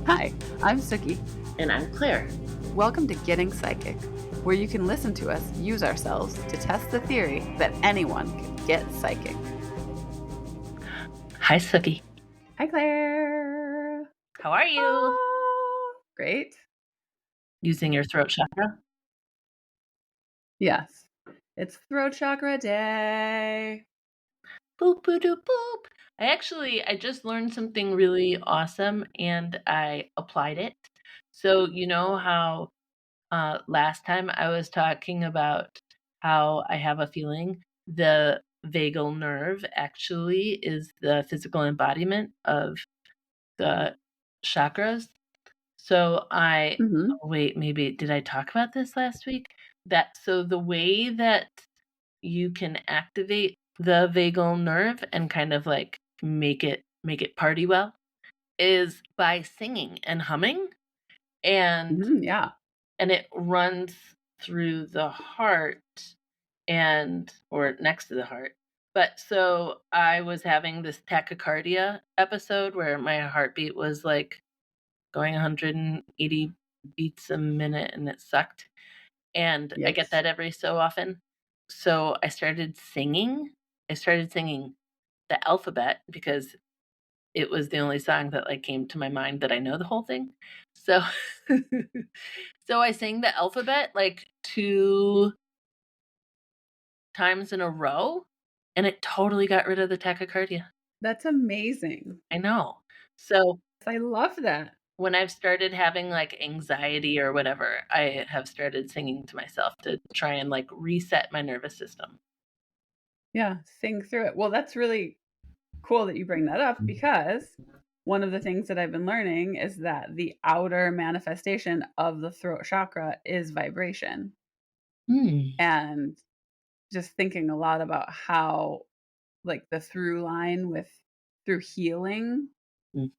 Hi, I'm Suki. And I'm Claire. Welcome to Getting Psychic, where you can listen to us use ourselves to test the theory that anyone can get psychic. Hi, Suki. Hi, Claire. How are you? Great. Using your throat chakra? Yes. It's Throat Chakra Day. Boop, boop, doop, boop. I just learned something really awesome and I applied it. So, you know how last time I was talking about how I have a feeling the vagal nerve actually is the physical embodiment of the chakras? So wait, maybe did I talk about this last week? So the way that you can activate the vagal nerve and kind of like make it party well is by singing and humming, and Yeah. and it runs through the heart or next to the heart. But so I was having this tachycardia episode where my heartbeat was like going 180 beats a minute and it sucked. And I get Yikes. that every so often. So I started singing. The alphabet because it was the only song that like came to my mind that I know the whole thing. So so I sang the alphabet like 2 times in a row and it totally got rid of the tachycardia. That's amazing. I know. So I love that. when I've started having like anxiety or whatever, I have started singing to myself to try and like reset my nervous system. Yeah, sing through it. Well, that's really cool that you bring that up, because one of the things that I've been learning is that the outer manifestation of the throat chakra is vibration. And just thinking a lot about how, like, the through line through healing,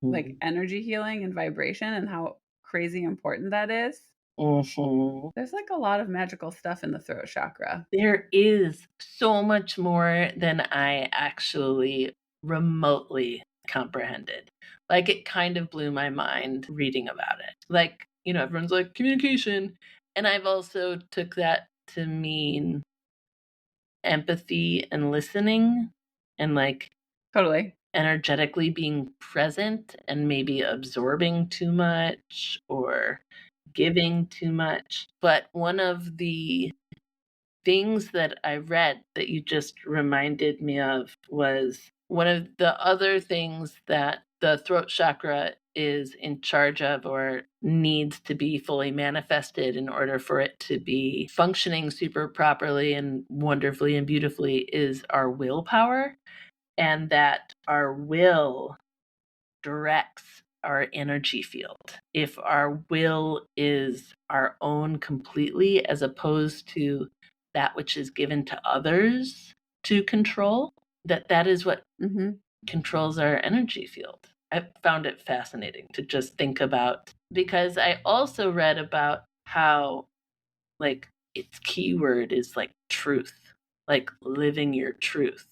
like energy healing and vibration, and how crazy important that is. There's like a lot of magical stuff in the throat chakra. There is so much more than I actually remotely comprehended. Like, it kind of blew my mind reading about it. Like, you know, everyone's like, communication. And I've also took that to mean empathy and listening and like Totally. energetically being present and maybe absorbing too much or giving too much. But one of the things that I read that you just reminded me of was one of the other things that the throat chakra is in charge of or needs to be fully manifested in order for it to be functioning super properly and wonderfully and beautifully is our willpower, and that our will directs our energy field. If our will is our own completely, as opposed to that which is given to others to control, that is what controls our energy field. I found it fascinating to just think about, because I also read about how like its keyword is like truth, like living your truth.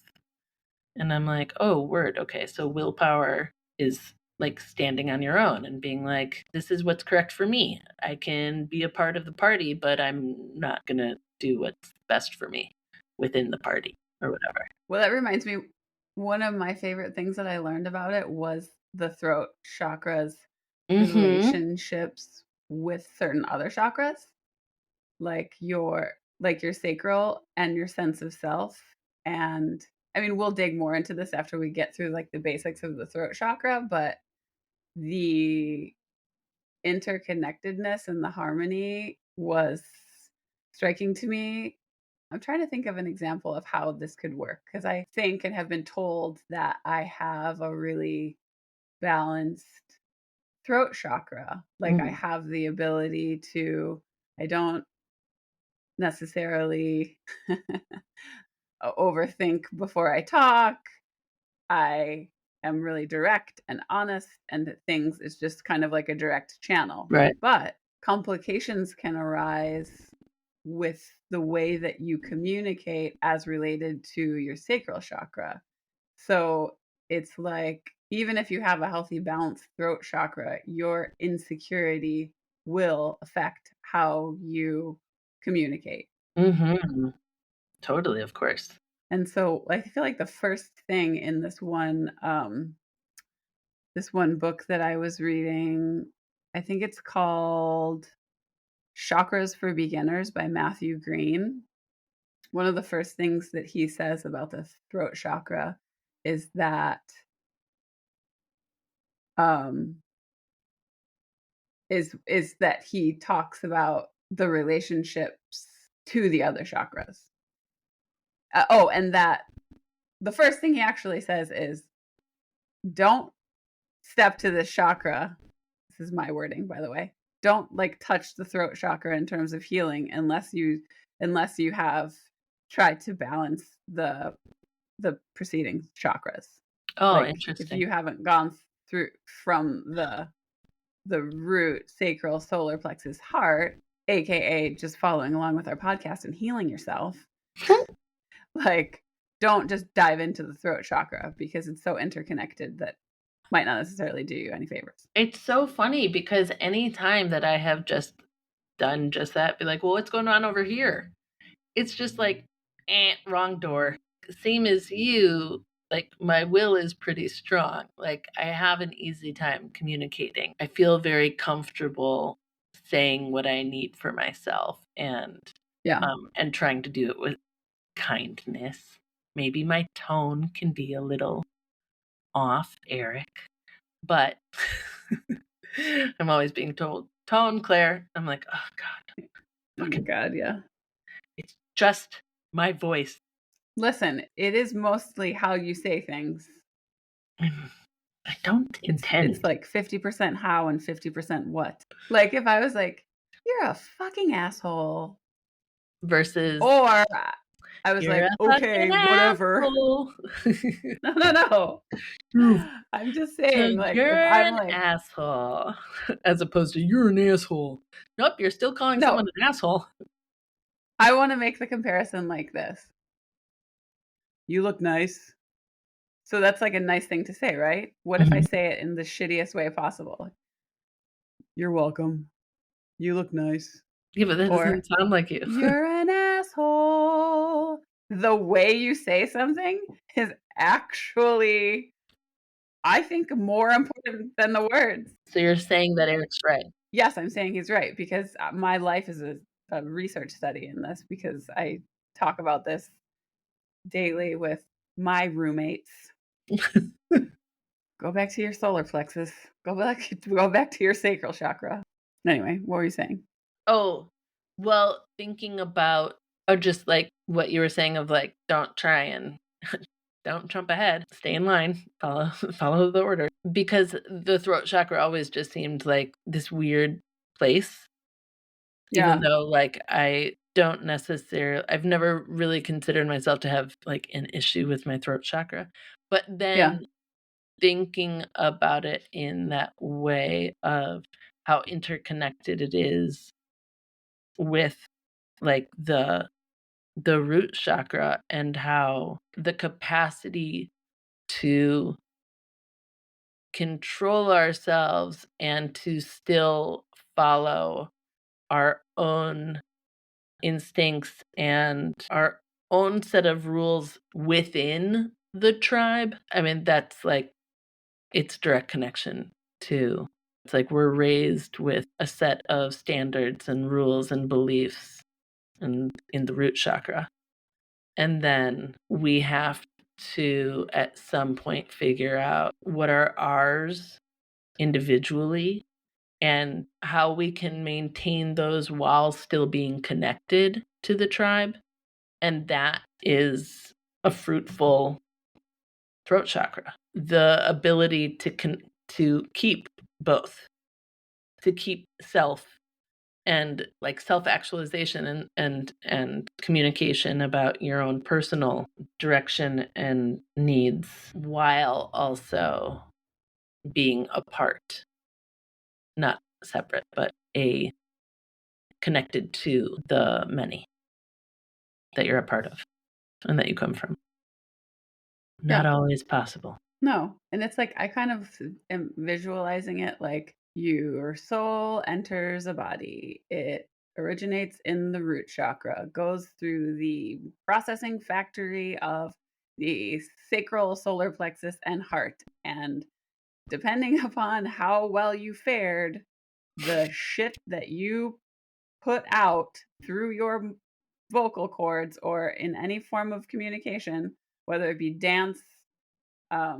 And I'm like, oh, word. Okay. So willpower is like standing on your own and being like, this is what's correct for me. I can be a part of the party, but I'm not going to do what's best for me within the party or whatever. Well, that reminds me, one of my favorite things that I learned about it was the throat chakra's relationships with certain other chakras, like your sacral and your sense of self. And I mean, we'll dig more into this after we get through like the basics of the throat chakra, but the interconnectedness and the harmony was striking to me. I'm trying to think of an example of how this could work, because I think and have been told that I have a really balanced throat chakra. Like, I have the ability to, I don't necessarily overthink before I talk. I am really direct and honest, and things is just kind of like a direct channel. Right. But complications can arise with the way that you communicate as related to your sacral chakra. So it's like, even if you have a healthy, balanced throat chakra, your insecurity will affect how you communicate. Mm-hmm. Totally, of course. And so I feel like the first thing in this one book that I was reading, I think it's called Chakras for Beginners by Matthew Green. One of the first things that he says about the throat chakra is that um is that he talks about the relationships to the other chakras. And that the first thing he actually says is, don't step to this chakra. This is my wording, by the way. Don't like touch the throat chakra in terms of healing unless you have tried to balance the preceding chakras. Oh, Like if interesting. you haven't gone through from the root, sacral, solar plexus, heart, aka just following along with our podcast and healing yourself, like don't just dive into the throat chakra because it's so interconnected that might not necessarily do you any favors. It's so funny because any time that I have just done just that, be like, well, what's going on over here? It's just like, wrong door. Same as you, like my will is pretty strong. Like I have an easy time communicating. I feel very comfortable saying what I need for myself and trying to do it with kindness. Maybe my tone can be a little off, Eric, but I'm always being told, tone, Claire. I'm like, oh God. Oh my God, yeah. It's just my voice. Listen, it is mostly how you say things. I don't intend. It's like 50% how and 50% what. Like if I was like, you're a fucking asshole. Versus. Or I was You're like, okay, whatever. No. I'm just saying, like, you're if I'm an like asshole, as opposed to you're an asshole. Nope, you're still calling someone an asshole. I want to make the comparison like this. You look nice. So that's like a nice thing to say, right? What if I say it in the shittiest way possible? You're welcome. You look nice. Yeah, but that doesn't sound like you. You're an asshole. The way you say something is actually, I think, more important than the words. So you're saying that Eric's right? Yes, I'm saying he's right because my life is a research study in this because I talk about this daily with my roommates. Go back to your solar plexus. Go back to your sacral chakra. Anyway, what were you saying? Oh, well, thinking about just like what you were saying of like, don't try and don't jump ahead. Stay in line. Follow the order. Because the throat chakra always just seemed like this weird place. Yeah. Even though like I don't necessarily, I've never really considered myself to have like an issue with my throat chakra. But then thinking about it in that way of how interconnected it is with like the root chakra and how the capacity to control ourselves and to still follow our own instincts and our own set of rules within the tribe. I mean, that's like, it's direct connection to, it's like we're raised with a set of standards and rules and beliefs and in the root chakra. And then we have to, at some point, figure out what are ours individually and how we can maintain those while still being connected to the tribe. And that is a fruitful throat chakra. The ability to keep both, to keep self and like self-actualization and communication about your own personal direction and needs while also being a part, not separate, but connected to the many that you're a part of and that you come from. Not always possible. No. And it's like I kind of am visualizing it like your soul enters a body. It originates in the root chakra, goes through the processing factory of the sacral, solar plexus, and heart. And depending upon how well you fared, the shit that you put out through your vocal cords or in any form of communication, whether it be dance,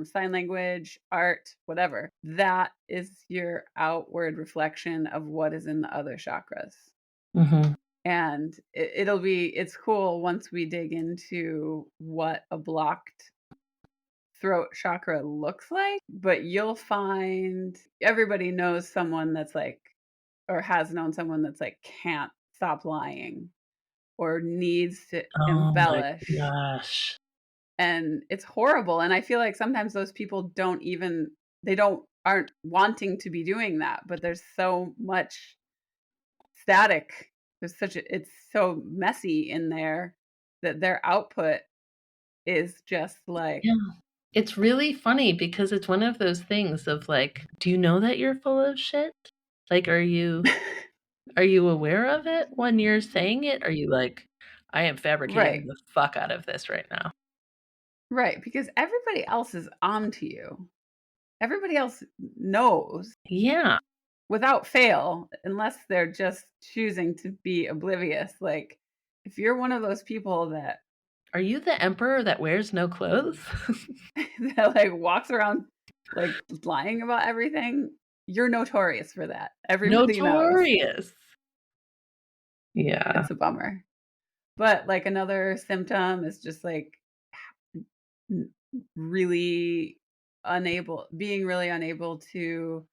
sign language, art, whatever, that is your outward reflection of what is in the other chakras. Mm-hmm. And it's cool once we dig into what a blocked throat chakra looks like, but you'll find everybody knows someone that's like, or has known someone that's like, can't stop lying or needs to Oh my embellish. gosh. And it's horrible. And I feel like sometimes those people aren't wanting to be doing that, but there's so much static. It's so messy in there that their output is just like, Yeah. It's really funny because it's one of those things of like, do you know that you're full of shit? Like, are you aware of it when you're saying it? Are you like, I am fabricating right, the fuck out of this right now? right. Because everybody else is onto you. Everybody else knows Yeah. without fail, unless they're just choosing to be oblivious. Like, if you're one of those people that Are you the emperor that wears no clothes? that like walks around like lying about everything, you're notorious for that. Everybody knows. Notorious. Yeah. It's a bummer. But like another symptom is just like really being really unable to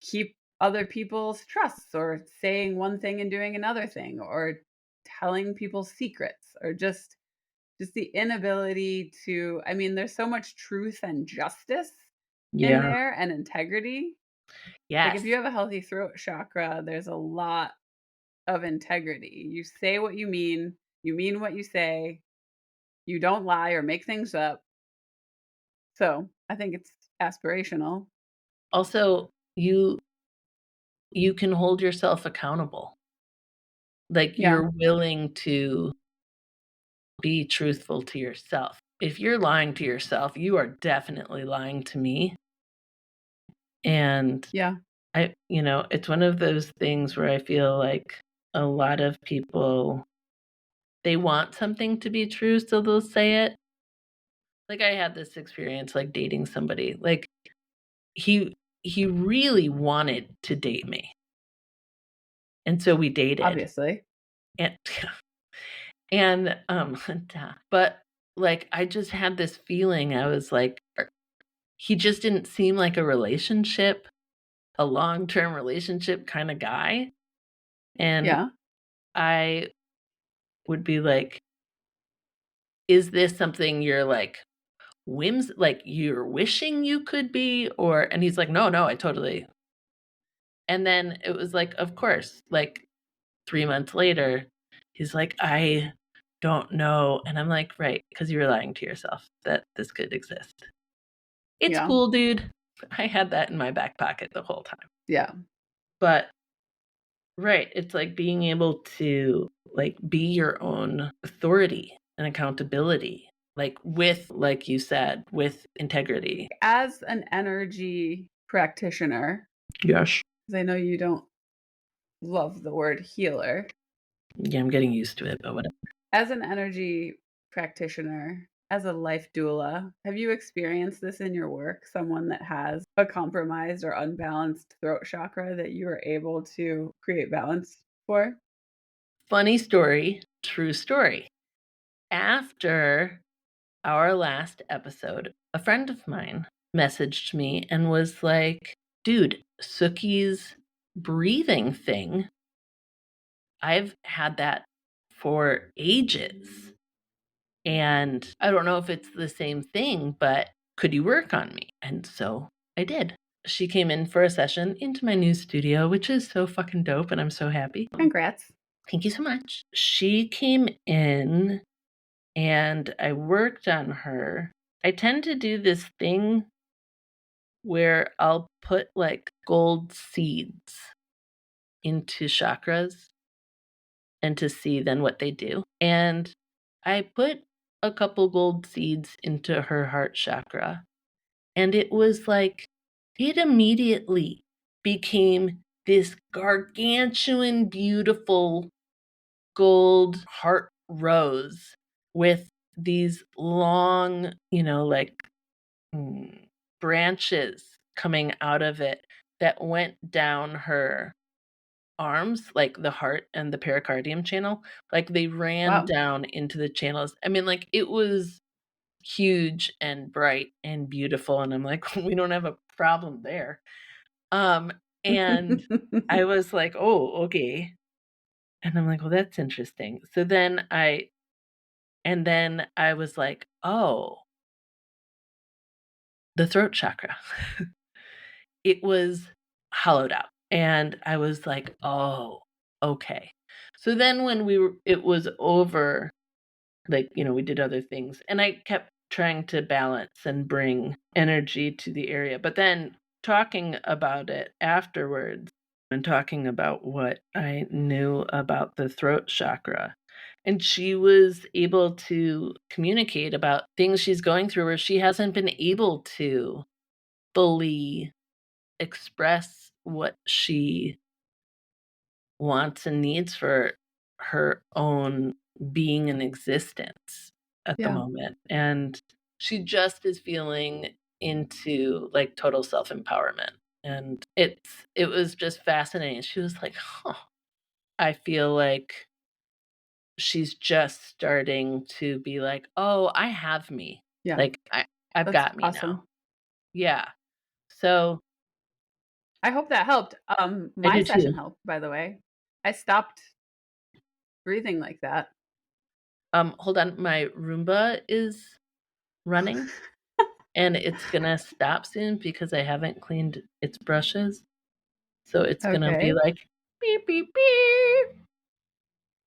keep other people's trusts, or saying one thing and doing another thing, or telling people secrets, or just the inability to, I mean, there's so much truth and justice in Yeah. there, and integrity. Like if Yes. you have a healthy throat chakra, there's a lot of integrity. You say what you mean what you say, you don't lie or make things up. So I think it's aspirational. Also, you can hold yourself accountable. Like Yeah. you're willing to be truthful to yourself. If you're lying to yourself, you are definitely lying to me. And Yeah. it's one of those things where I feel like a lot of people, they want something to be true, so they'll say it. Like I had this experience like dating somebody. Like he really wanted to date me. And so we dated. Obviously. And and but like I just had this feeling. I was like, he just didn't seem like a long-term relationship kind of guy. And Yeah. I would be like, is this something you're like like you're wishing you could be? And he's like, no, I totally. And then it was like, of course, like 3 months later, he's like, I don't know. And I'm like, right, because you were lying to yourself that this could exist. It's Yeah. cool, dude. I had that in my back pocket the whole time. Yeah. But right, it's like being able to like be your own authority and accountability, like with, like you said, with integrity. As an energy practitioner, Yes. because I know you don't love the word healer, Yeah, I'm getting used to it, but whatever. as an energy practitioner, as a life doula, have you experienced this in your work? Someone that has a compromised or unbalanced throat chakra that you are able to create balance for? Funny story, true story. After our last episode, a friend of mine messaged me and was like, dude, Suki's breathing thing, I've had that for ages. And I don't know if it's the same thing, but could you work on me? And so I did. She came in for a session into my new studio, which is so fucking dope. And I'm so happy. Congrats. Thank you so much. She came in and I worked on her. I tend to do this thing where I'll put like gold seeds into chakras and to see then what they do. And I put a couple gold seeds into her heart chakra, and it was like it immediately became this gargantuan, beautiful gold heart rose with these long, like branches coming out of it that went down her arms, like the heart and the pericardium channel. Like they ran Wow. down into the channels. I mean, like it was huge and bright and beautiful. And I'm like, we don't have a problem there. And I was like, oh, okay. And I'm like, well, that's interesting. So then I was like, oh, the throat chakra. It was hollowed out. And I was like, oh, okay. So then when it was over, like, we did other things. And I kept trying to balance and bring energy to the area. But then talking about it afterwards and talking about what I knew about the throat chakra. And she was able to communicate about things she's going through where she hasn't been able to fully express what she wants and needs for her own being and existence at the Yeah. moment. And she just is feeling into like total self-empowerment. And it was just fascinating. She was like, huh, I feel like she's just starting to be like, oh, I have me. Yeah. Like I've That's got me awesome. now. Yeah. So I hope that helped. I My do too. session helped, by the way. I stopped breathing like that. Hold on, my Roomba is running and it's gonna stop soon because I haven't cleaned its brushes. So it's gonna be Okay. like beep beep beep.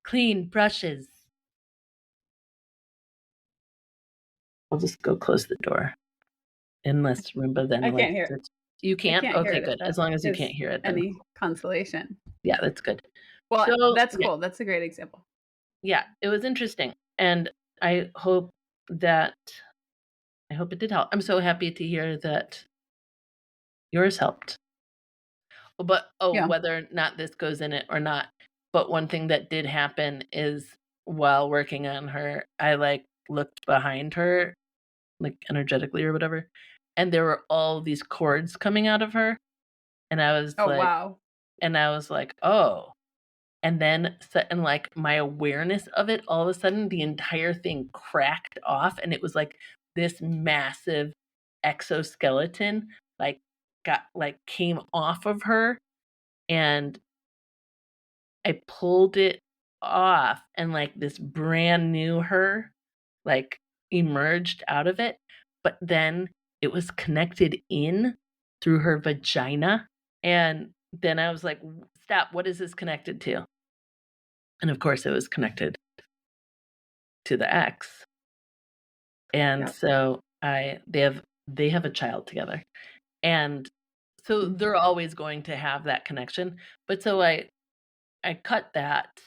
Clean brushes. I'll just go close the door. Unless Roomba then I like can't hear it. you I can't? can't hear Okay, it if good. As that long as you is can't hear it then any consolation. yeah, that's good. Well, So that's yeah, cool. That's a great example. yeah, it was interesting. And I hope that it did help. I'm so happy to hear that yours helped. But Yeah. whether or not this goes in it or not, but one thing that did happen is while working on her, I like looked behind her, like energetically or whatever, and there were all these cords coming out of her, and Oh, wow. I was like, oh. And then and like my awareness of it, all of a sudden the entire thing cracked off, and it was like this massive exoskeleton like came off of her, and I pulled it off, and like this brand new her like emerged out of it, but then it was connected in through her vagina. And then I was like, stop, what is this connected to? And of course it was connected to the ex. And Yep. so they have a child together. And so Mm. they're always going to have that connection. But so I cut that,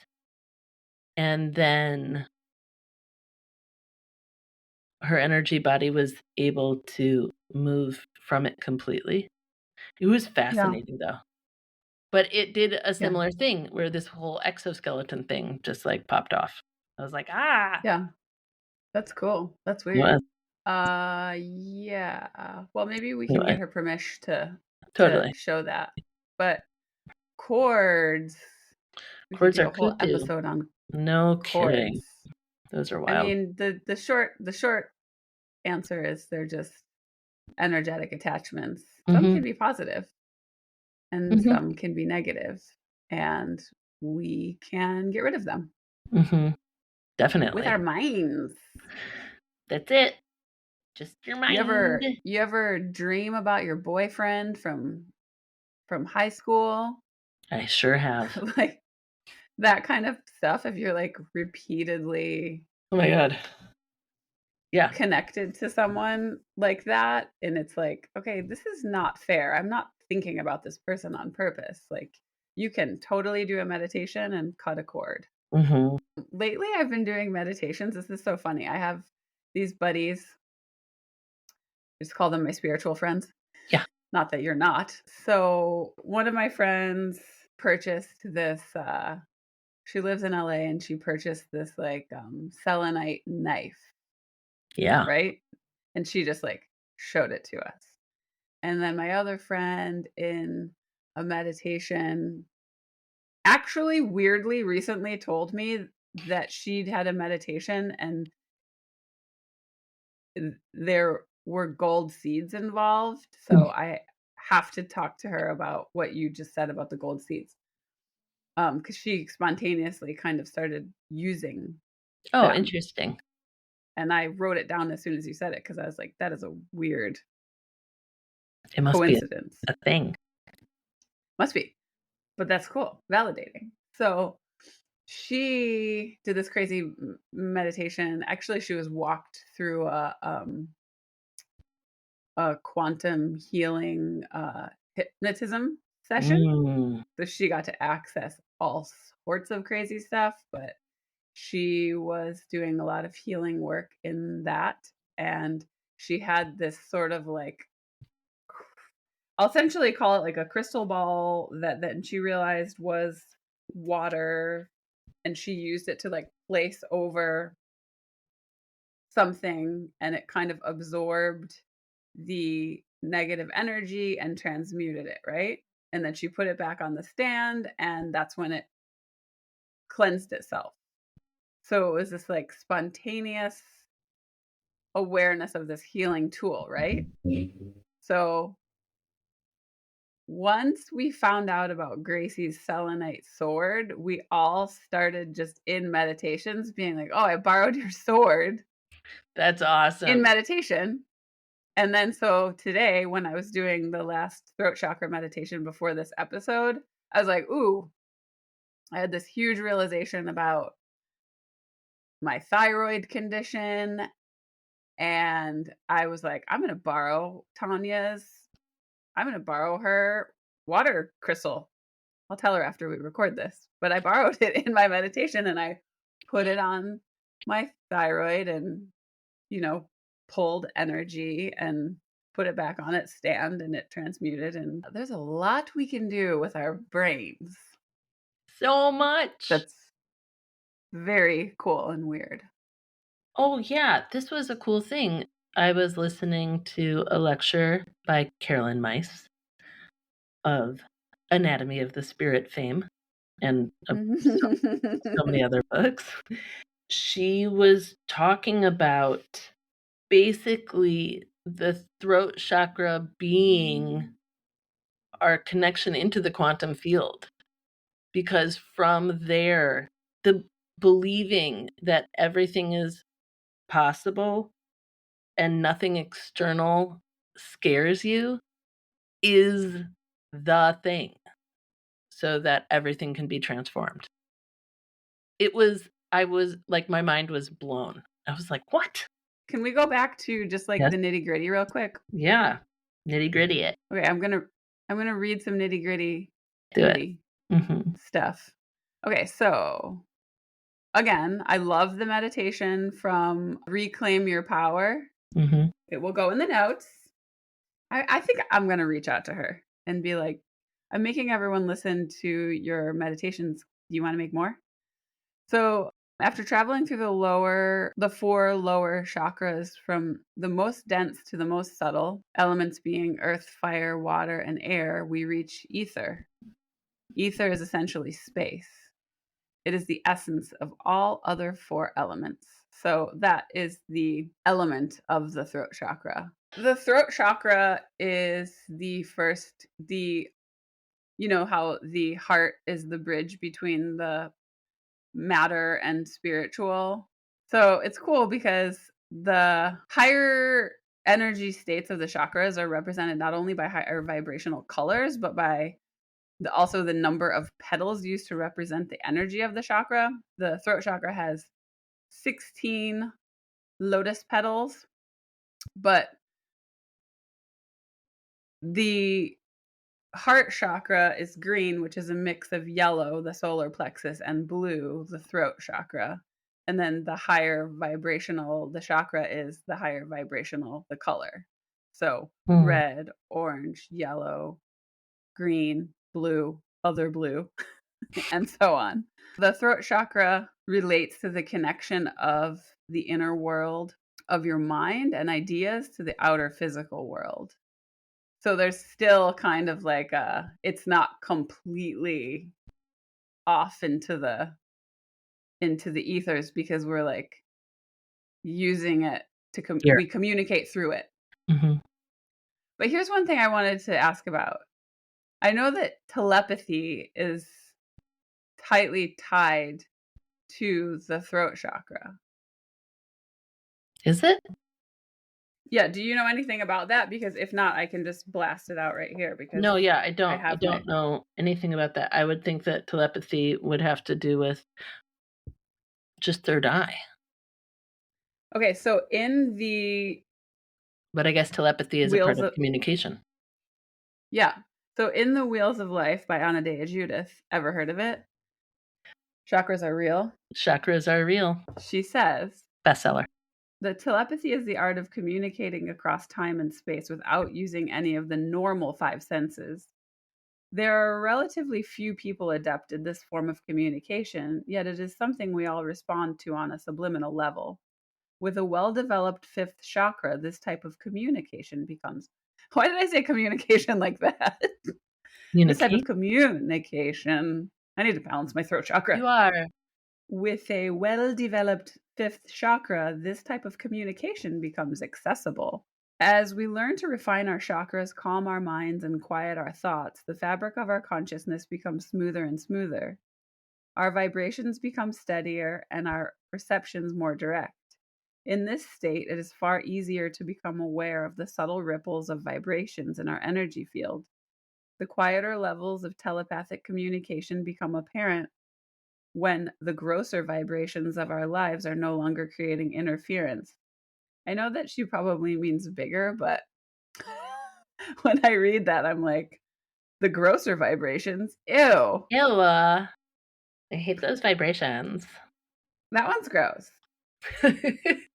and then her energy body was able to move from it completely. It was Yeah. fascinating though. But it did a Yeah. similar thing where this whole exoskeleton thing just like popped off. I was like, ah. Yeah. That's cool. That's weird. Well, Yeah. Well, maybe we can get anyway, her permission to totally. show that. But chords, we could Chords do are a whole good too. episode on No kidding. chords. Those are I wild. mean, the short answer is they're just energetic attachments. Some Mm-hmm. can be positive and Mm-hmm. some can be negative, and we can get rid of them Mm-hmm. with our Definitely. minds. That's it. Just your mind. You ever dream about your boyfriend from high school? I sure have. Like that kind of stuff if you're like repeatedly Oh my god. connected to someone like that, and it's like, okay, this is not fair. I'm not thinking about this person on purpose. Like, you can totally do a meditation and cut a cord. Mm-hmm. Lately, I've been doing meditations. This is so funny. I have these buddies. Just call them my spiritual friends. Yeah. Not that you're not. So one of my friends purchased this. She lives in LA, and she purchased this like selenite knife. Yeah. Right. And she just like showed it to us. And then my other friend in a meditation actually weirdly recently told me that she'd had a meditation and there were gold seeds involved. So I have to talk to her about what you just said about the gold seeds. Because she spontaneously kind of started using them. Interesting. And I wrote it down as soon as you said it because I was like, that is a weird It must coincidence. be a thing. Must be. But that's cool. Validating. So she did this crazy meditation. Actually, she was walked through a quantum healing hypnotism session. So she got to access all sorts of crazy stuff, but she was doing a lot of healing work in that. And she had this sort of like, I'll essentially call it like a crystal ball that then she realized was water, and she used it to like place over something, and it kind of absorbed the negative energy and transmuted it, right? And then she put it back on the stand, and that's when it cleansed itself. So it was this like spontaneous awareness of this healing tool, right? So once we found out about Gracie's selenite sword, we all started just in meditations being like, oh, I borrowed your sword. That's awesome. In meditation. And then so today, when I was doing the last throat chakra meditation before this episode, I was like, ooh, I had this huge realization about my thyroid condition. And I was like, I'm going to borrow her water crystal. I'll tell her after we record this. But I borrowed it in my meditation and I put it on my thyroid and, pulled energy and put it back on its stand, and it transmuted. And there's a lot we can do with our brains. So much. That's very cool and weird. Oh, yeah. This was a cool thing. I was listening to a lecture by Carolyn Myss of Anatomy of the Spirit fame and so many other books. She was talking about basically the throat chakra being our connection into the quantum field. Because from there, the believing that everything is possible and nothing external scares you is the thing, so that everything can be transformed. I was like, my mind was blown. I was like, what? Can we go back to just like the nitty gritty real quick? Yeah. Nitty gritty it. Okay, I'm gonna read some nitty gritty stuff. Okay, so again, I love the meditation from Reclaim Your Power. It will go in the notes. I think I'm going to reach out to her and be like, I'm making everyone listen to your meditations. Do you want to make more? So after traveling through the 4 lower chakras, from the most dense to the most subtle, elements being earth, fire, water, and air, we reach ether. Ether is essentially space. It is the essence of all other 4 elements. So that is the element of the throat chakra. The throat chakra is the first, how the heart is the bridge between the matter and spiritual. So it's cool because the higher energy states of the chakras are represented not only by higher vibrational colors, but by also the number of petals used to represent the energy of the chakra. The throat chakra has 16 lotus petals, but the heart chakra is green, which is a mix of yellow, the solar plexus, and blue, the throat chakra. And then the higher vibrational, the chakra is the higher vibrational, the color. So red, orange, yellow, green, blue, other blue, and so on. The throat chakra relates to the connection of the inner world of your mind and ideas to the outer physical world. So there's still kind of like it's not completely off into the ethers, because we're like using it to we communicate through it. Mm-hmm. But here's one thing I wanted to ask about. I know that telepathy is tightly tied to the throat chakra. Is it? Yeah, do you know anything about that? Because if not, I can just blast it out right here. Because no, yeah, I don't know anything about that. I would think that telepathy would have to do with just third eye. Okay, so in the but I guess telepathy is a part of communication. Yeah. So in the Wheels of Life by Anadea Judith, ever heard of it? Chakras are real. Chakras are real. She says, bestseller. The telepathy is the art of communicating across time and space without using any of the normal five senses. There are relatively few people adept at this form of communication, yet it is something we all respond to on a subliminal level. With a well-developed fifth chakra, this type of communication becomes... Why did I say communication like that? This type of communication... I need to balance my throat chakra. You are. With a well-developed fifth chakra, this type of communication becomes accessible. As we learn to refine our chakras, calm our minds, and quiet our thoughts, the fabric of our consciousness becomes smoother and smoother. Our vibrations become steadier and our perceptions more direct. In this state, it is far easier to become aware of the subtle ripples of vibrations in our energy field. The quieter levels of telepathic communication become apparent when the grosser vibrations of our lives are no longer creating interference. I know that she probably means bigger, but when I read that, I'm like, the grosser vibrations? Ew. Ew. I hate those vibrations. That one's gross.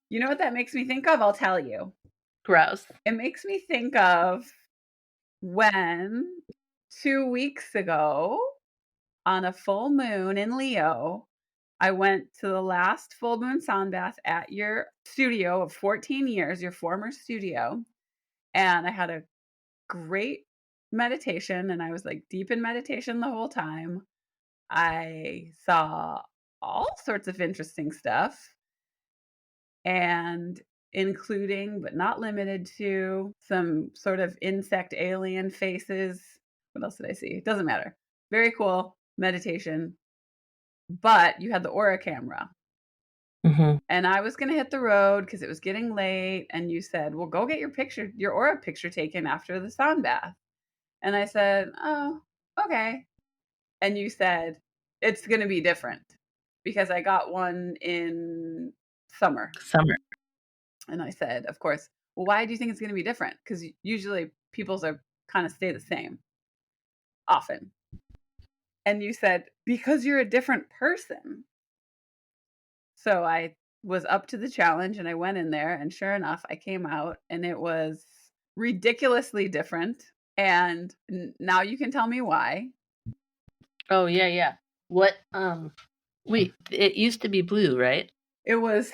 You know what that makes me think of? I'll tell you. Gross. It makes me think of when 2 weeks ago, on a full moon in Leo, I went to the last full moon sound bath at your studio of 14 years, your former studio. And I had a great meditation, and I was like deep in meditation the whole time. I saw all sorts of interesting stuff, and including, but not limited to, some sort of insect alien faces. What else did I see? It doesn't matter. Very cool meditation. But you had the aura camera. Mm-hmm. And I was going to hit the road because it was getting late. And you said, well, go get your aura picture taken after the sound bath. And I said, oh, okay. And you said, it's going to be different because I got one in summer. And I said, of course, well, why do you think it's going to be different? Because usually people's are kind of stay the same often. And you said, because you're a different person. So I was up to the challenge and I went in there, and sure enough, I came out and it was ridiculously different. And now you can tell me why. Oh, yeah. What, wait, it used to be blue, right? It was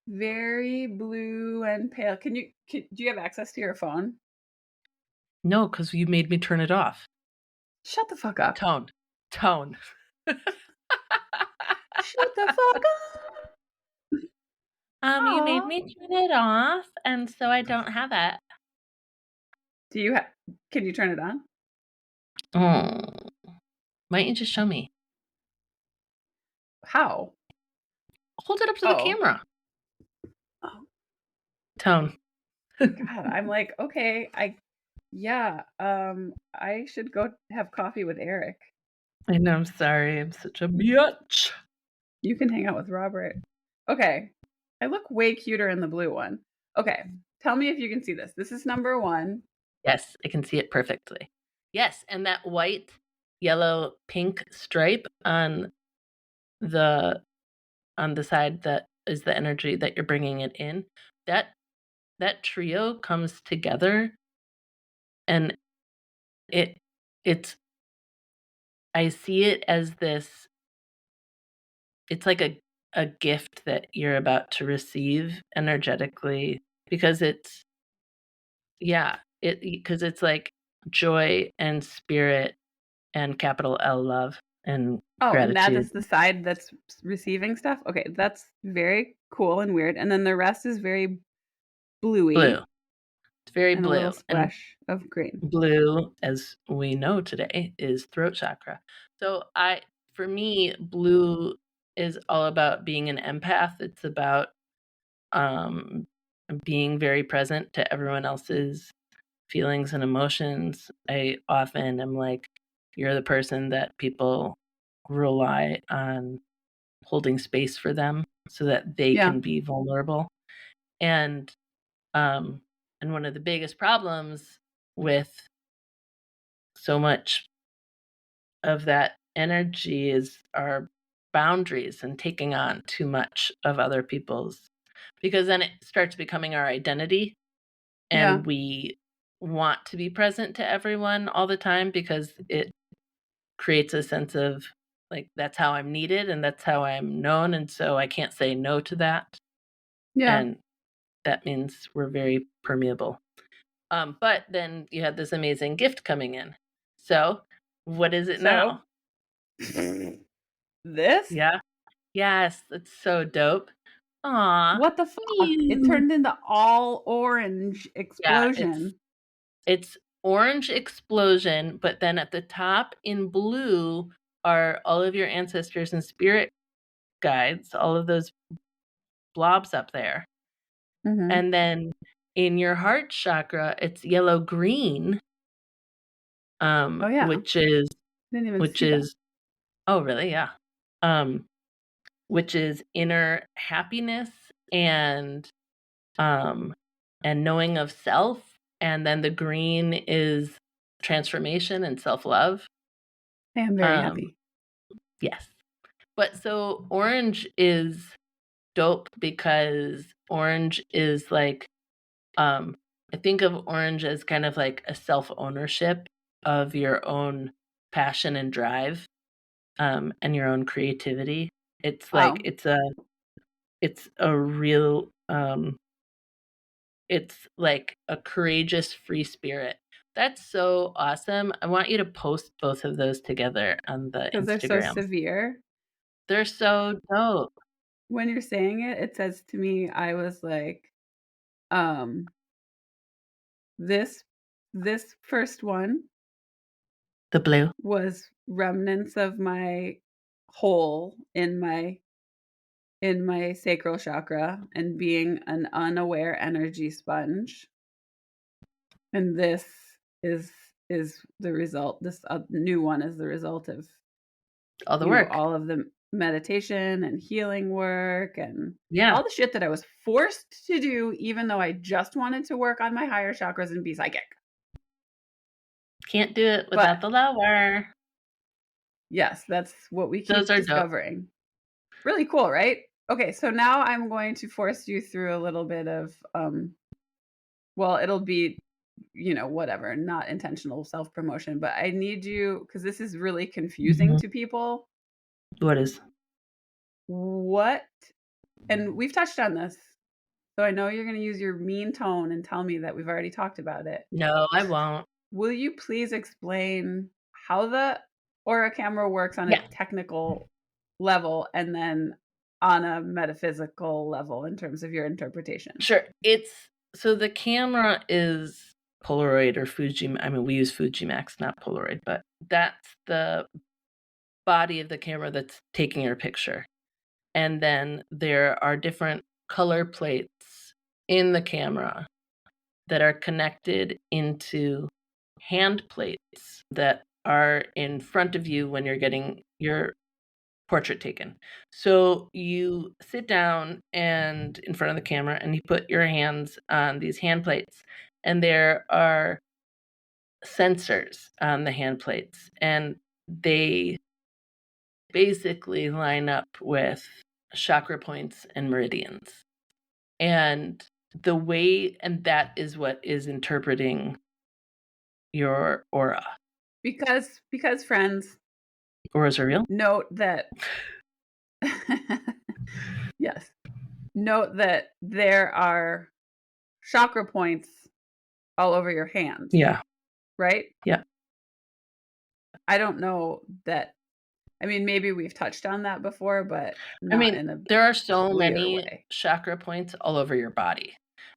very blue and pale. Do you have access to your phone? No, because you made me turn it off. Shut the fuck up. Tone. Shut the fuck up. You made me turn it off, and so I don't have it. Can you turn it on? Oh. Why don't you just show me? How? Hold it up to the camera. Oh. Tone. God, I'm like, okay, I should go have coffee with Eric. I know, I'm sorry. I'm such a bitch. You can hang out with Robert. Okay. I look way cuter in the blue one. Okay, tell me if you can see this. This is number 1. Yes, I can see it perfectly. Yes, and that white, yellow, pink stripe the on the side that is the energy that you're bringing it in. That trio comes together, and it it's I see it as this. It's like a gift that you're about to receive energetically, because it's because it's like joy and spirit and capital L love and Oh, and that gratitude. is the side that's receiving stuff? Okay, that's very cool and weird, and then the rest is very Blue. bluey It's very and a blue. little And splash of green. blue, as we know today, is throat chakra. So for me, blue is all about being an empath. It's about um, being very present to everyone else's feelings and emotions. I often am like, you're the person that people rely on holding space for them so that they Yeah, can be vulnerable. And um, and one of the biggest problems with so much of that energy is our boundaries and taking on too much of other people's, because then it starts becoming our identity, yeah, and we want to be present to everyone all the time because it creates a sense of like, that's how I'm needed and that's how I'm known, and so I can't say no to that. yeah. And that means we're very permeable. But then you had this amazing gift coming in. So what is it So, now? this? Yeah. Yes, that's so dope. Aw. What the fuck? It Mew. turned into all orange Yeah, explosion. it's orange explosion, but then at the top in blue are all of your ancestors and spirit guides, all of those blobs up there. Mhm. And then in your heart chakra, it's yellow green, Oh, yeah. which is Didn't even which see that. is oh really? Yeah. Um, which is inner happiness and um and knowing of self. And then the green is transformation and self-love. I am very Um, happy. yes. But so orange is dope because orange is like, um, I think of orange as kind of like a self-ownership of your own passion and drive, and your own creativity. It's like Wow. it's a real it's like a courageous free spirit. That's so awesome. I want you to post both of those together on the 'Cause they're so Instagrams. severe. They're so dope. When you're saying it, it says to me, I was like, um, this this first one The blue. was remnants of my hole in my sacral chakra and being an unaware energy sponge. And this is is the result. This new one is the result of All the work. all of the meditation and healing work and Yeah. all the shit that I was forced to do, even though I just wanted to work on my higher chakras and be psychic. Can't do it But without the lower. yes, that's what we Those keep are dope. discovering. Really cool, right? Okay, so now I'm going to force you through a little bit of well, it'll be, whatever, not intentional self-promotion, but I need you because this is really confusing Mhm. to people. What is? What and we've touched on this, so I know you're gonna use your mean tone and tell me that we've already talked about it. No, I won't. Will you please explain how the Aura camera works on a Yeah, technical level and then on a metaphysical level in terms of your interpretation? sure. So the camera is Polaroid or Fuji. I mean, we use Fujimax, not Polaroid, but that's the body of the camera that's taking your picture. And then there are different color plates in the camera that are connected into hand plates that are in front of you when you're getting your portrait taken. So you sit down and in front of the camera and you put your hands on these hand plates, and there are sensors on the hand plates, and they basically line up with chakra points and meridians. And that is what is interpreting your aura. Because friends, Auras are real? note that yes. Note that there are chakra points all over your hands. Yeah. Right? Yeah. I don't know that. I mean, maybe we've touched on that before, but not in a there are so many way. chakra points all over your body.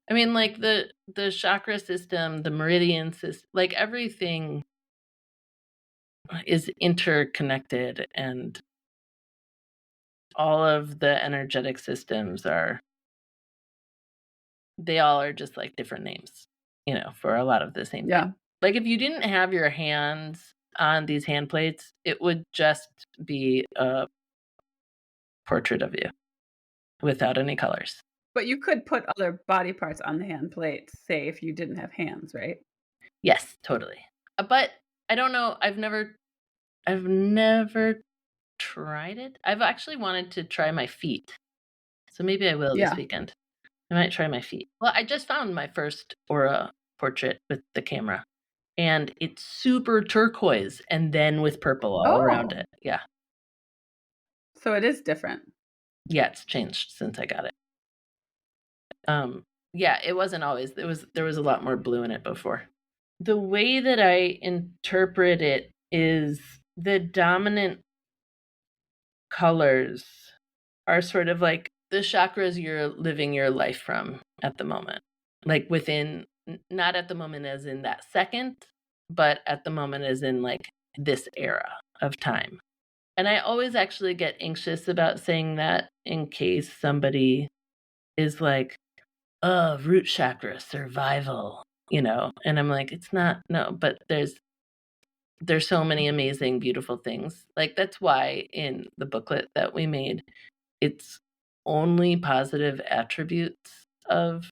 I mean, like the chakra system, the meridian system, like everything is interconnected, and all of the energetic systems they all are just like different names, for a lot of the same thing. Like if you didn't have your hands on these hand plates, it would just be a portrait of you without any colors. But you could put other body parts on the hand plates, say if you didn't have hands, right? Yes, totally. But I don't know. I've never tried it. I've actually wanted to try my feet. So maybe I will this weekend. I might try my feet. Well, I just found my first aura portrait with the camera, and it's super turquoise and then with purple all around it. Yeah. So it is different. Yeah, it's changed since I got it. Yeah, it wasn't always. There was a lot more blue in it before. The way that I interpret it is the dominant colors are sort of like the chakras you're living your life from at the moment. Like within, not at the moment as in that second, but at the moment as in like this era of time. And I always actually get anxious about saying that in case somebody is like, oh, root chakra, survival, and I'm like, it's not, no, but there's so many amazing, beautiful things. Like that's why in the booklet that we made, it's only positive attributes of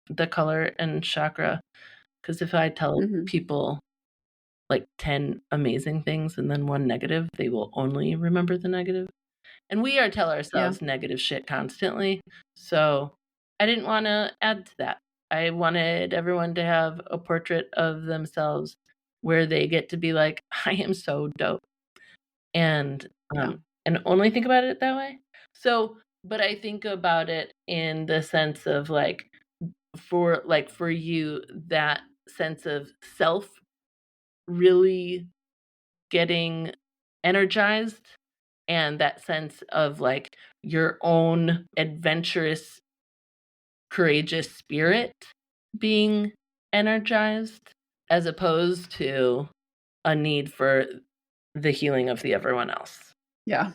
the color and chakra. Because if I tell people like 10 amazing things and then one negative, they will only remember the negative. And we tell ourselves negative shit constantly. So I didn't want to add to that. I wanted everyone to have a portrait of themselves where they get to be like, I am so dope. And only think about it that way. So, but I think about it in the sense of like, for you, that sense of self really getting energized, and that sense of like your own adventurous, courageous spirit being energized, as opposed to a need for the healing of the everyone else. Yeah.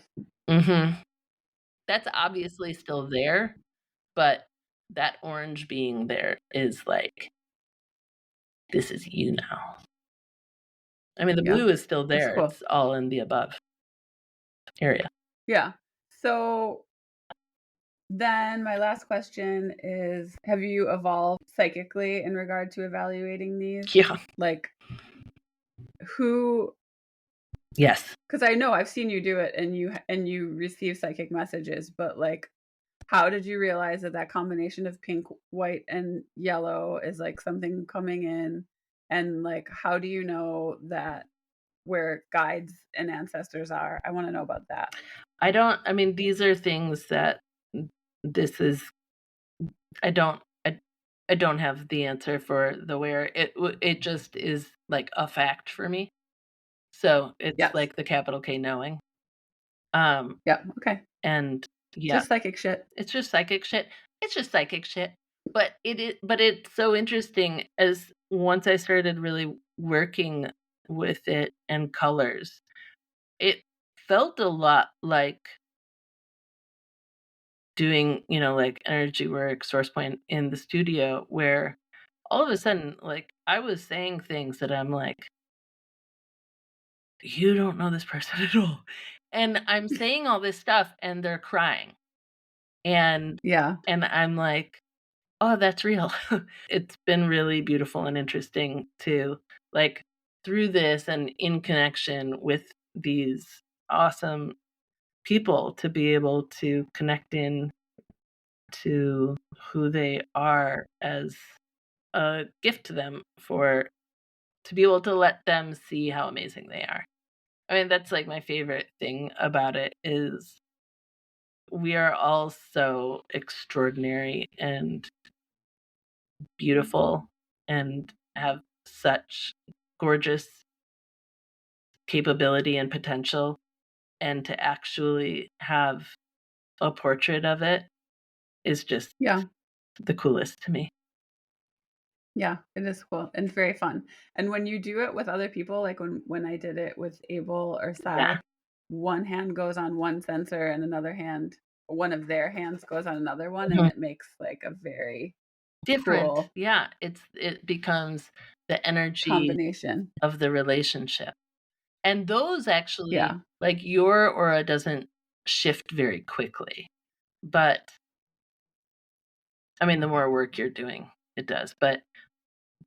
That's obviously still there, but that orange being there is like, this is you now. I mean, the blue is still there. Cool. It's all in the above area. Yeah. So then my last question is, have you evolved psychically in regard to evaluating these? Yeah. Like who? Yes. Because I know I've seen you do it and you receive psychic messages, but like, how did you realize that combination of pink, white, and yellow is like something coming in? And like, how do you know that where guides and ancestors are? I want to know about that. I mean, these are things that I don't have the answer for the where. It just is like a fact for me. So it's like the capital K knowing. Yeah. Okay. And yeah, just psychic shit. It's just psychic shit. It's just psychic shit. But it's so interesting, as once I started really working with it and colors, it felt a lot like doing, like energy work, source point in the studio, where all of a sudden, like, I was saying things that I'm like, you don't know this person at all. And I'm saying all this stuff and they're crying. And Yeah. I'm like, "Oh, that's real." It's been really beautiful and interesting to, like, through this and in connection with these awesome people, to be able to connect in to who they are as a gift to them, for to be able to let them see how amazing they are. I mean, that's, like, my favorite thing about it is we are all so extraordinary and beautiful and have such gorgeous capability and potential, and to actually have a portrait of it is just Yeah. the coolest to me. Yeah, it is cool and very fun. And when you do it with other people, like when I did it with Abel or Yeah. Sai, one hand goes on one sensor and one of their hands goes on another one, and Mhm. it makes like a very Different. cool Yeah, it becomes the energy combination. of the relationship. And those actually, Yeah. like, your aura doesn't shift very quickly, but I mean, the more work you're doing, it does. But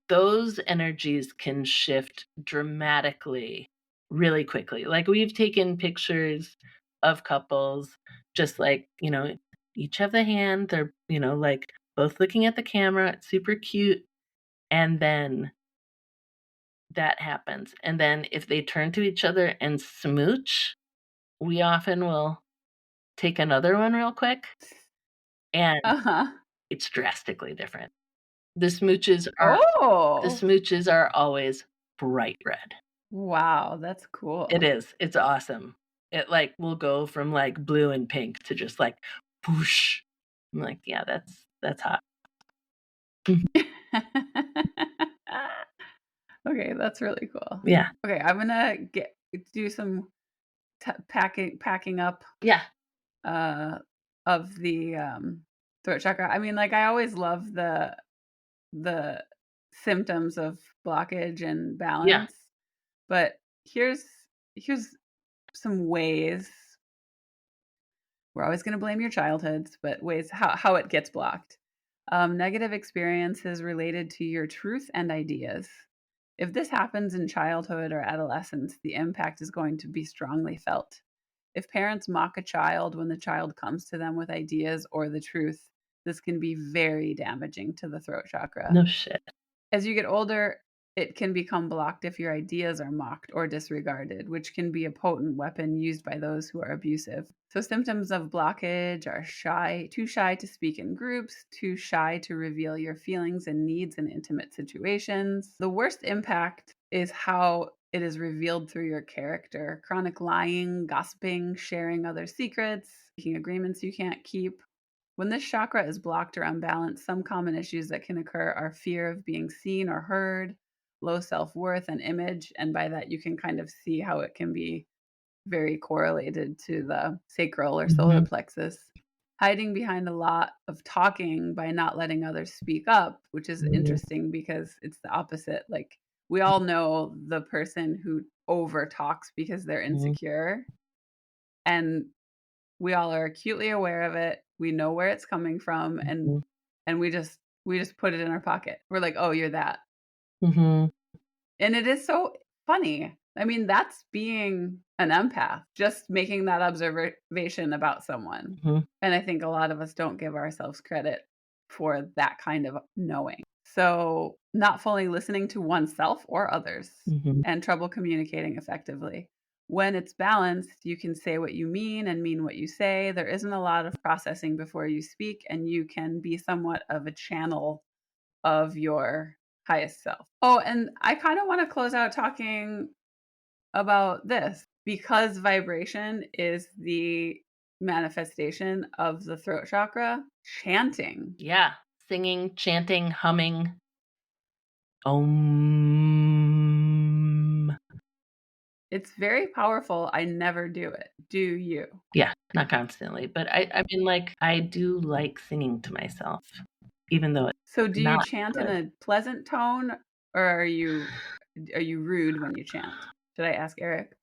those energies can shift dramatically really quickly. Like, we've taken pictures of couples, just like, each have the hand, they're, like, both looking at the camera, it's super cute, and then that happens. And then if they turn to each other and smooch, we often will take another one real quick, and Uh-huh. it's drastically different. The smooches are the Oh, smooches are always bright red. wow, that's It cool. is. It's awesome. It, like, will go from, like, blue and pink to just, like, whoosh. I'm like, "Yeah, that's hot." Mhm. Okay, that's really cool. Yeah. Okay, I'm gonna do some packing up Yeah. uh of the throat chakra. I mean, like I always love the symptoms of blockage and Yeah. balance, but here's here's some ways. We're always going to blame your childhoods, but ways how it gets blocked. Negative experiences related to your truth and ideas. If this happens in childhood or adolescence, the impact is going to be strongly felt. If parents mock a child when the child comes to them with ideas or the truth, this can be very damaging to the throat chakra. No shit. As you get older, it can become blocked if your ideas are mocked or disregarded, which can be a potent weapon used by those who are abusive. So, symptoms of blockage are too shy to speak in groups, too shy to reveal your feelings and needs in intimate situations. The worst impact is how it is revealed through your character. Chronic lying, gossiping, sharing other secrets, making agreements you can't keep. When this chakra is blocked or unbalanced, some common issues that can occur are fear of being seen or heard, low self worth and image. And by that, you can kind of see how it can be very correlated to the sacral or solar Mhm. plexus. Hiding behind a lot of talking by not letting others speak up, which is Mhm. interesting because it's the opposite. Like, we all know the person who over talks because they're Mhm. insecure. And we all are acutely aware of it. We know where it's coming from, Mhm. and we just put it in our pocket. We're like, "Oh, you're that." Mhm. And it is so funny. I mean, that's being an empath, just making that observation about someone. Mhm. And I think a lot of us don't give ourselves credit for that kind of knowing. So, not fully listening to oneself or others Mhm. and trouble communicating effectively. When it's balanced, you can say what you mean and mean what you say. There isn't a lot of processing before you speak, and you can be somewhat of a channel of your highest self. Oh, and I kind of want to close out talking about this because vibration is the manifestation of the throat chakra. Chanting. Yeah. Singing, chanting, humming. Om. It's very powerful. I never do it. Do you? Yeah, not constantly, but I mean, like, I do like singing to myself, even though it's So do you not chant in good. a pleasant tone or are you rude when you chant? Should I ask Eric?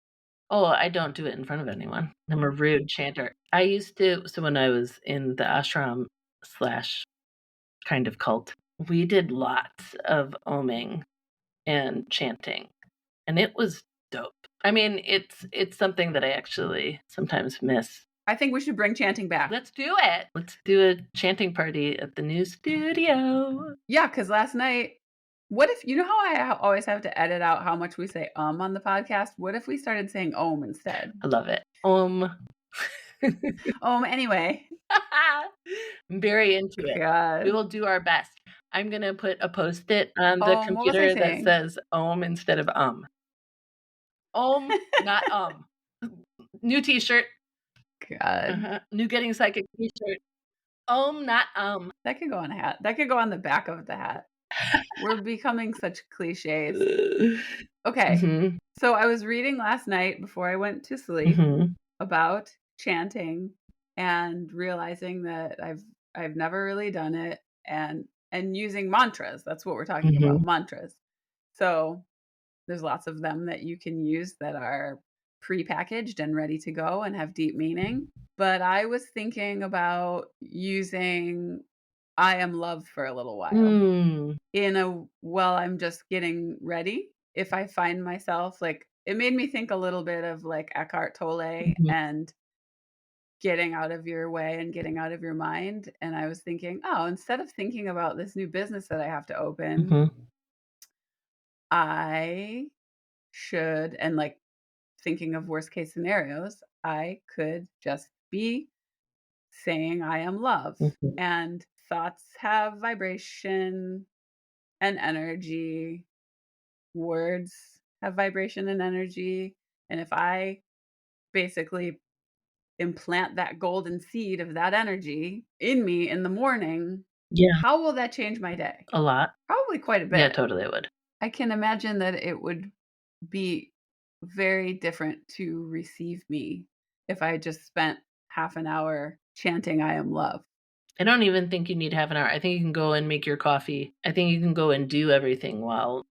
Oh, I don't do it in front of anyone. I'm a rude chanter. I used to, so when I was in the ashram slash kind of cult, we did lots of oming and chanting, and it was dope. I mean, it's something that I actually sometimes miss. I think we should bring chanting back. Let's do it. Let's do a chanting party at the new studio. Yeah, because last night, what if, you know how I always have to edit out how much we say on the podcast? What if we started saying om instead? I love it. Anyway. I'm very into it. God. We will do our best. I'm going to put a Post-it on the What was I computer that saying? says om instead of Om, not New t-shirt. God. New Getting Psychic t-shirt. Om, not That could go on a hat. That could go on the back of the hat. We're becoming such cliches. Okay. Mhm. So I was reading last night before I went to sleep Mhm. about chanting and realizing that I've never really done it, and using mantras. That's what we're talking about, mantras. So there's lots of them that you can use that are pre-packaged and ready to go and have deep meaning. But I was thinking about using I am love for a little while while I'm just getting ready. If I find myself like, it made me think a little bit of like Eckhart Tolle and getting out of your way and getting out of your mind. And I was thinking, instead of thinking about this new business that I have to open, I should, and like thinking of worst case scenarios, I could just be saying I am love. And thoughts have vibration and energy. Words have vibration and energy. And if I basically implant that golden seed of that energy in me in the morning, how will that change my day? A lot. Probably quite a bit. Yeah, totally it would. I can imagine that it would be very different to receive me if I just spent half an hour chanting I am love. I don't even think you need half an hour. I think you can go and make your coffee. I think you can go and do everything while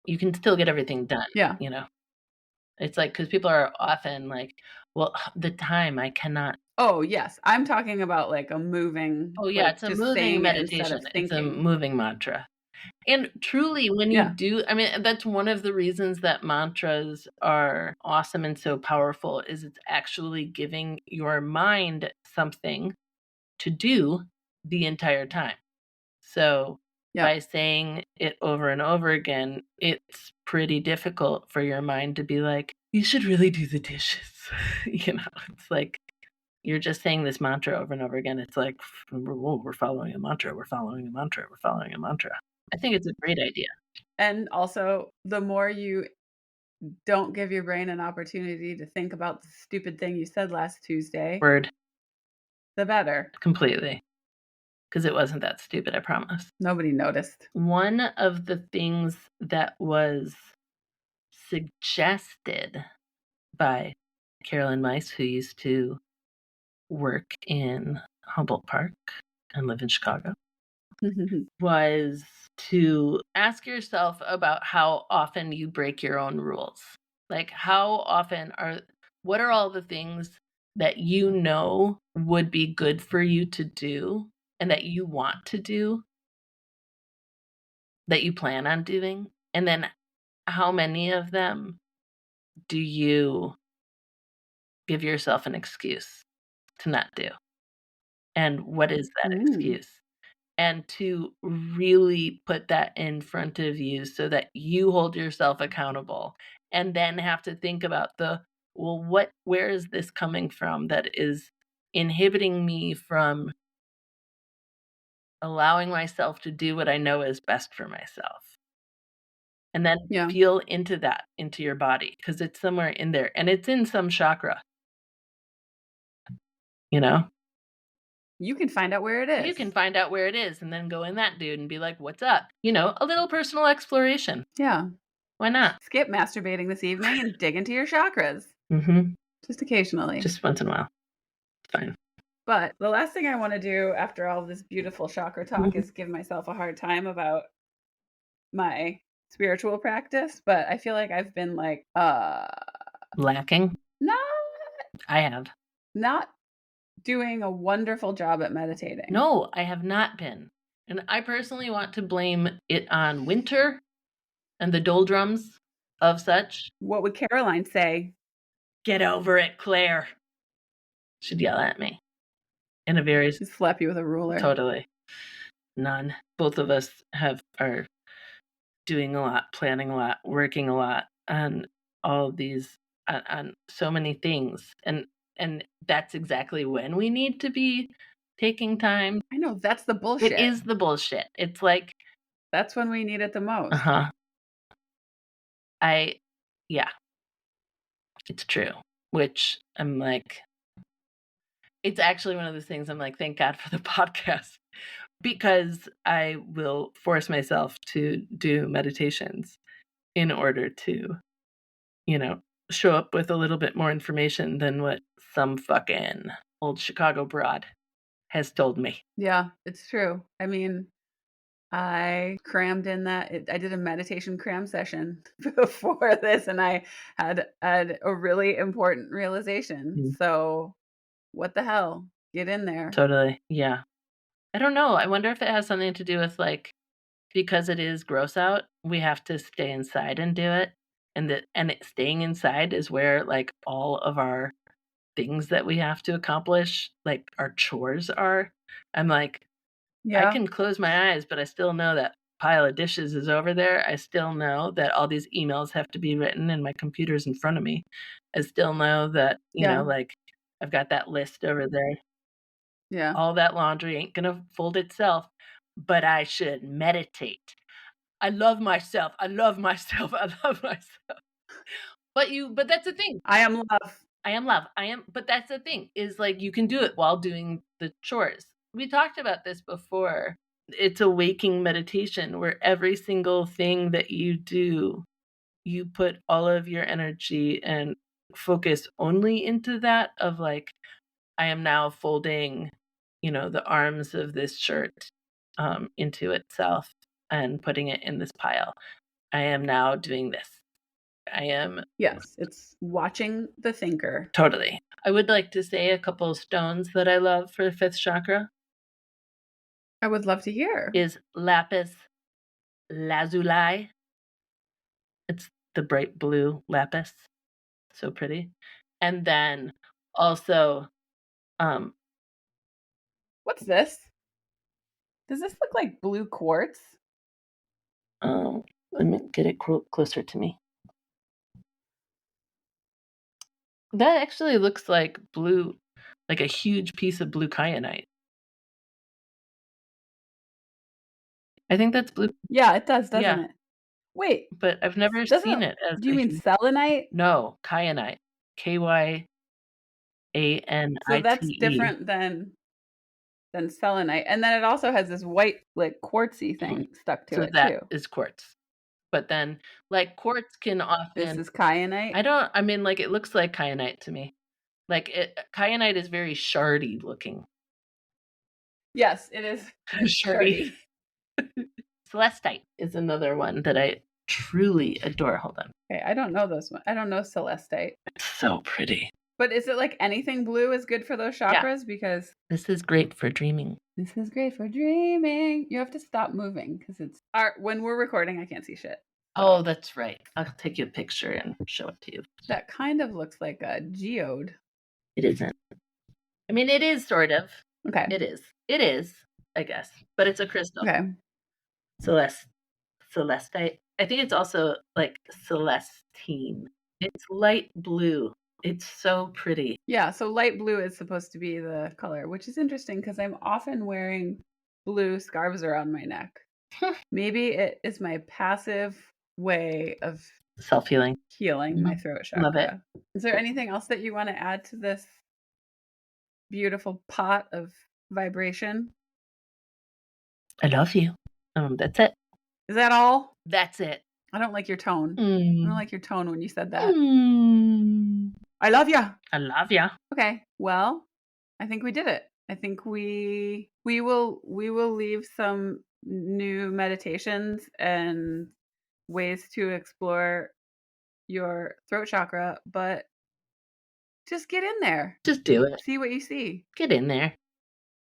you can still get everything done. Yeah. You know, it's like, because people are often like, well, the time I cannot. Oh, yes. I'm talking about like a moving. Oh, yeah. Like it's a just moving meditation. It's a moving mantra. And truly, when you do, I mean, that's one of the reasons that mantras are awesome and so powerful, is it's actually giving your mind something to do the entire time. So by saying it over and over again, it's pretty difficult for your mind to be like, you should really do the dishes. You know, it's like you're just saying this mantra over and over again. It's like, we're following a mantra, we're following a mantra, we're following a mantra. I think it's a great idea. And also, the more you don't give your brain an opportunity to think about the stupid thing you said last Tuesday, the better. Completely. Because it wasn't that stupid, I promise. Nobody noticed. One of the things that was suggested by Carolyn Mice, who used to work in Humboldt Park and live in Chicago, was to ask yourself about how often you break your own rules. Like, what are all the things that you know would be good for you to do and that you want to do, that you plan on doing? And then how many of them do you give yourself an excuse to not do? And what is that excuse? And to really put that in front of you so that you hold yourself accountable, and then have to think about where is this coming from that is inhibiting me from allowing myself to do what I know is best for myself. And then feel into that, into your body, because it's somewhere in there and it's in some chakra. You know? You can find out where it is. You can find out where it is and then go in that dude and be like, what's up? You know, a little personal exploration. Yeah. Why not? Skip masturbating this evening and dig into your chakras. Just occasionally. Just once in a while. Fine. But the last thing I want to do after all this beautiful chakra talk is give myself a hard time about my spiritual practice. But I feel like I've been like, lacking. I have. Not doing a wonderful job at meditating. No, I have not been. And I personally want to blame it on winter and the doldrums of such. What would Caroline say? Get over it, Claire. She'd yell at me in a very... She'd slap you with a ruler. Totally. None. Both of us are doing a lot, planning a lot, working a lot on all of these, on so many things. And that's exactly when we need to be taking time. I know, that's the bullshit. It is the bullshit. It's like... That's when we need it the most. Uh-huh. Yeah. It's true. Which I'm like... It's actually one of those things I'm like, thank God for the podcast. Because I will force myself to do meditations in order to, show up with a little bit more information than what some fucking old Chicago broad has told me. Yeah, it's true. I mean, I crammed in I did a meditation cram session before this, and I had a really important realization. Mm-hmm. So what the hell? Get in there. Totally. Yeah. I don't know. I wonder if it has something to do with because it is gross out, we have to stay inside and do it. And staying inside is where all of our things that we have to accomplish, our chores are. I'm like, yeah. I can close my eyes, but I still know that pile of dishes is over there. I still know that all these emails have to be written and my computer's in front of me. I still know that, I've got that list over there. Yeah. All that laundry ain't going to fold itself, but I should meditate. I love myself. I love myself. I love myself. But that's the thing. I am love. But that's the thing is you can do it while doing the chores. We talked about this before. It's a waking meditation where every single thing that you do, you put all of your energy and focus only into that of I am now folding, the arms of this shirt into itself and putting it in this pile. I am now doing this. Yes, it's watching the thinker. Totally. I would like to say a couple of stones that I love for the fifth chakra. I would love to hear. Is lapis lazuli. It's the bright blue lapis. So pretty. And then also what's this? Does this look like blue quartz? Let me get it closer to me. That actually looks like blue, like a huge piece of blue kyanite. I think that's blue. Yeah, it does, doesn't it? Wait. But I've never seen it as... Do you mean selenite? No, kyanite. Kyanite. So that's different than selenite. And then it also has this white, quartzy thing stuck to it, too. So that is quartz. But then, quartz can often... This is kyanite? It looks like kyanite to me. Kyanite is very shardy looking. Yes, it is shardy. Celestite is another one that I truly adore. Hold on. Okay, I don't know this one. I don't know celestite. It's so pretty. But is it anything blue is good for those chakras? Yeah. Because this is great for dreaming. This is great for dreaming. You have to stop moving because when we're recording, I can't see shit. Oh, that's right. I'll take you a picture and show it to you. That kind of looks like a geode. It isn't. It is sort of. Okay. It is, I guess. But it's a crystal. Okay. Celestite. I think it's also celestine. It's light blue. It's so pretty. Yeah, so light blue is supposed to be the color, which is interesting because I'm often wearing blue scarves around my neck. Maybe it is my passive way of self-healing. Healing my throat chakra. Love it. Is there anything else that you want to add to this beautiful pot of vibration? I love you. That's it. Is that all? That's it. I don't like your tone. I don't like your tone when you said that. I love ya. I love ya. Okay. Well, I think we did it. I think we will leave some new meditations and ways to explore your throat chakra, but just get in there. Just do it. See what you see. Get in there.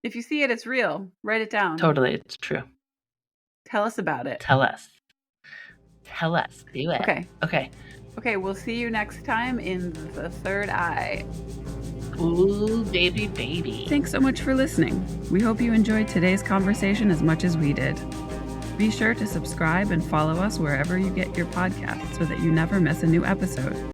If you see it, it's real. Write it down. Totally, it's true. Tell us about it. Tell us. Tell us. Do it. Okay. Okay, we'll see you next time in the third eye. Ooh, baby. Thanks so much for listening. We hope you enjoyed today's conversation as much as we did. Be sure to subscribe and follow us wherever you get your podcasts so that you never miss a new episode.